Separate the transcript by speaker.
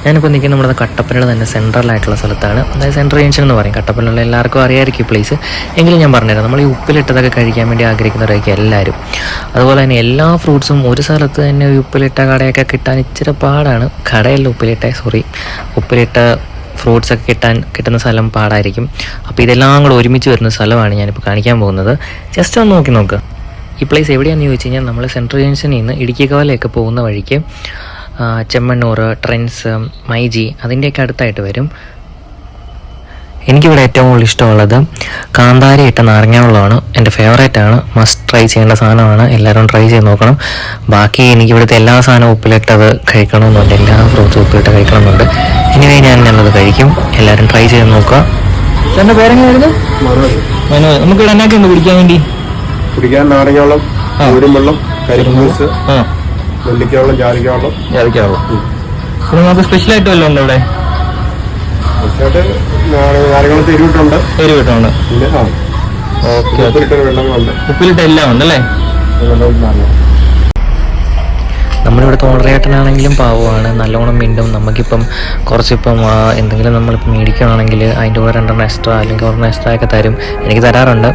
Speaker 1: ഞാനിപ്പോൾ നിൽക്കുന്ന നമ്മുടെ കട്ടപ്പനയുടെ തന്നെ സെൻട്രലായിട്ടുള്ള സ്ഥലത്താണ്. അതായത് സെൻട്രൽ ജംഗ്ഷൻ എന്ന് പറയും. കട്ടപ്പനയുള്ള എല്ലാവർക്കും അറിയാമായിരിക്കും ഈ പ്ലേസ്. എങ്കിലും ഞാൻ പറഞ്ഞുതരാം. നമ്മൾ ഈ ഉപ്പിലിട്ടതൊക്കെ കഴിക്കാൻ വേണ്ടി ആഗ്രഹിക്കുന്നവരായിരിക്കും എല്ലാവരും. അതുപോലെ തന്നെ എല്ലാ ഫ്രൂട്ട്സും ഒരു സ്ഥലത്ത് തന്നെ ഈ ഉപ്പിലിട്ട കടയൊക്കെ കിട്ടാൻ ഇച്ചിരി പാടാണ്. കടയല്ല ഉപ്പിലിട്ട ഫ്രൂട്ട്സൊക്കെ കിട്ടുന്ന സ്ഥലം പാടായിരിക്കും. അപ്പോൾ ഇതെല്ലാം കൂടെ ഒരുമിച്ച് വരുന്ന സ്ഥലമാണ് ഞാനിപ്പോൾ കാണിക്കാൻ പോകുന്നത്. ജസ്റ്റ് ഒന്ന് നോക്കുക. ഈ പ്ലേസ് എവിടെയാണെന്ന് ചോദിച്ചു കഴിഞ്ഞാൽ നമ്മൾ സെൻട്രൽ ജംഗ്ഷനിൽ നിന്ന് ഇടുക്കിക്കവലയൊക്കെ പോകുന്ന വഴിക്ക് ചെമ്മണ്ണൂർ, ട്രെൻഡ്സ്, മൈജി അതിൻ്റെയൊക്കെ അടുത്തായിട്ട് വരും. എനിക്കിവിടെ ഏറ്റവും കൂടുതൽ ഇഷ്ടമുള്ളത് കാന്താരി ഇട്ട നാരങ്ങാവെള്ളമാണ്. എൻ്റെ ഫേവറേറ്റാണ്. മസ്റ്റ് ട്രൈ ചെയ്യേണ്ട സാധനമാണ്. എല്ലാവരും ട്രൈ ചെയ്ത് നോക്കണം. ബാക്കി എനിക്കിവിടുത്തെ എല്ലാ സാധനവും ഉപ്പിലിട്ടത് കഴിക്കണമെന്നുണ്ട്. എല്ലാ ഫ്രൂട്ട്സും ഉപ്പിലിട്ട് കഴിക്കണമെന്നുണ്ട്. ഇനിവേ ഞാനത് കഴിക്കും. എല്ലാവരും ട്രൈ ചെയ്ത് നോക്കുക. എൻ്റെ പേരെങ്ങനെയായിരുന്നു? മനോജ്. നമുക്ക് ഇവിടെ എന്നാക്കി ഉണ്ട് കുടിക്കാൻ നാരങ്ങാവെള്ളം, വെള്ളം, കരിമ്പൂസ്, നെല്ലിക്കവെള്ളം, ജാതിക്കവെള്ളം. പിന്നെ നമുക്ക് സ്പെഷ്യലായിട്ട് വല്ലതും ഉണ്ടോ ഇവിടെ? നാരങ്ങാവെള്ളത്തിൽ എരിവിട്ടുണ്ട്. പിന്നെ ഉപ്പിലിട്ട എല്ലാം ഉണ്ടല്ലേ? നമ്മളിവിടുത്തെ ഓണറേട്ടനാണെങ്കിലും പാവമാണ്, നല്ലോണം മിണ്ടും. നമുക്കിപ്പം കുറച്ചിപ്പം എന്തെങ്കിലും നമ്മളിപ്പോൾ മേടിക്കുകയാണെങ്കിൽ അതിൻ്റെ കൂടെ 2 എക്സ്ട്രാ അല്ലെങ്കിൽ 1 എക്സ്ട്രാ ഒക്കെ തരും. എനിക്ക് തരാറുണ്ട്.